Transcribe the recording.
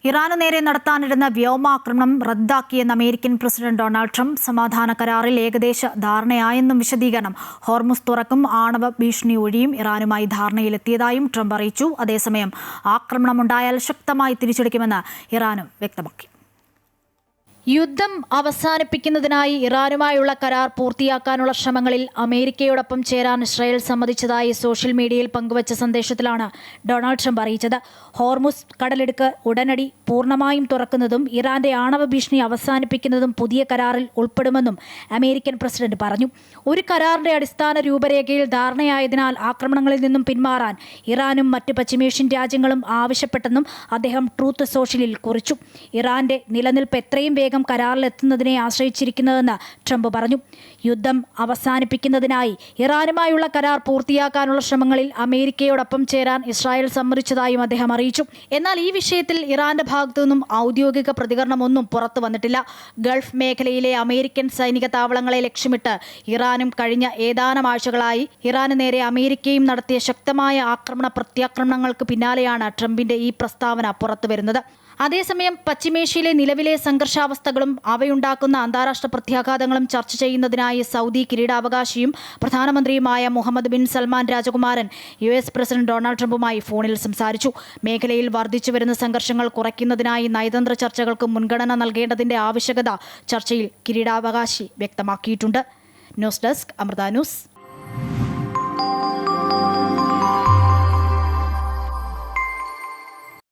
ഇറാനു നേരെ നടത്താനിരുന്ന വ്യോമാക്രമണം റദ്ദാക്കിയെന്ന് അമേരിക്കൻ പ്രസിഡന്റ് ഡൊണാൾഡ് ട്രംപ്. സമാധാന കരാറിൽ ഏകദേശ ധാരണയായെന്നും വിശദീകരണം. ഹോർമുസ് തുറക്കും, ആണവ ഭീഷണി ഒഴിയും ഇറാനുമായി ധാരണയിലെത്തിയതായും ട്രംപ് അറിയിച്ചു. അതേസമയം ആക്രമണമുണ്ടായാൽ ശക്തമായി തിരിച്ചടിക്കുമെന്ന് ഇറാനും വ്യക്തമാക്കി. യുദ്ധം അവസാനിപ്പിക്കുന്നതിനായി ഇറാനുമായുള്ള കരാർ പൂർത്തിയാക്കാനുള്ള ശ്രമങ്ങളിൽ അമേരിക്കയോടൊപ്പം ചേരാൻ ഇസ്രായേൽ സമ്മതിച്ചതായി സോഷ്യൽ മീഡിയയിൽ പങ്കുവച്ച സന്ദേശത്തിലാണ് ഡൊണാൾഡ് ട്രംപ് അറിയിച്ചത്. ഹോർമുസ് കടലിടുക്ക് ഉടനടി പൂർണ്ണമായും തുറക്കുന്നതും ഇറാന്റെ ആണവ ഭീഷണി അവസാനിപ്പിക്കുന്നതും പുതിയ കരാറിൽ ഉൾപ്പെടുമെന്നും അമേരിക്കൻ പ്രസിഡന്റ് പറഞ്ഞു. ഒരു കരാറിന്റെ അടിസ്ഥാന രൂപരേഖയിൽ ധാരണയായതിനാൽ ആക്രമണങ്ങളിൽ നിന്നും പിന്മാറാൻ ഇറാനും മറ്റ് പശ്ചിമേഷ്യൻ രാജ്യങ്ങളും ആവശ്യപ്പെട്ടെന്നും അദ്ദേഹം ട്രൂത്ത് സോഷ്യലിൽ കുറിച്ചു. ഇറാന്റെ നിലനിൽപ്പ് എത്രയും വേഗം കരാറിലെത്തുന്നതിനെ ആശ്രയിച്ചിരിക്കുന്നതെന്ന് ട്രംപ് പറഞ്ഞു. യുദ്ധം അവസാനിപ്പിക്കുന്നതിനായി ഇറാനുമായുള്ള കരാർ പൂർത്തിയാക്കാനുള്ള ശ്രമങ്ങളിൽ അമേരിക്കയോടൊപ്പം ചേരാൻ ഇസ്രായേൽ സമ്മതിച്ചതായും അദ്ദേഹം അറിയിച്ചു. എന്നാൽ ഈ വിഷയത്തിൽ ഇറാന്റെ ഭാഗത്തു നിന്നും ഔദ്യോഗിക പ്രതികരണമൊന്നും പുറത്തു വന്നിട്ടില്ല. ഗൾഫ് മേഖലയിലെ അമേരിക്കൻ സൈനിക താവളങ്ങളെ ലക്ഷ്യമിട്ട് ഇറാനും കഴിഞ്ഞ ഏതാനും ആഴ്ചകളായി ഇറാന് നേരെ അമേരിക്കയും നടത്തിയ ശക്തമായ ആക്രമണ പ്രത്യാക്രമണങ്ങൾക്ക് പിന്നാലെയാണ് ട്രംപിന്റെ ഈ പ്രസ്താവന പുറത്തുവരുന്നത്. അതേസമയം പശ്ചിമേഷ്യയിലെ നിലവിലെ സംഘർഷാവസ്ഥകളും അവയുണ്ടാക്കുന്ന അന്താരാഷ്ട്ര പ്രത്യാഘാതങ്ങളും ചർച്ച ചെയ്യുന്നതിനായി സൗദി കിരീടാവകാശിയും പ്രധാനമന്ത്രിയുമായ മുഹമ്മദ് ബിൻ സൽമാൻ രാജകുമാരൻ US പ്രസിഡന്റ് ഡൊണാൾഡ് ട്രംപുമായി ഫോണിൽ സംസാരിച്ചു. മേഖലയിൽ വർദ്ധിച്ചുവരുന്ന സംഘർഷങ്ങൾ കുറയ്ക്കുന്നതിനായി നയതന്ത്ര ചർച്ചകൾക്ക് മുൻഗണന നൽകേണ്ടതിന്റെ ആവശ്യകത ചർച്ചയിൽ കിരീടാവകാശി വ്യക്തമാക്കിയിട്ടുണ്ട്. News desk, Amrita news.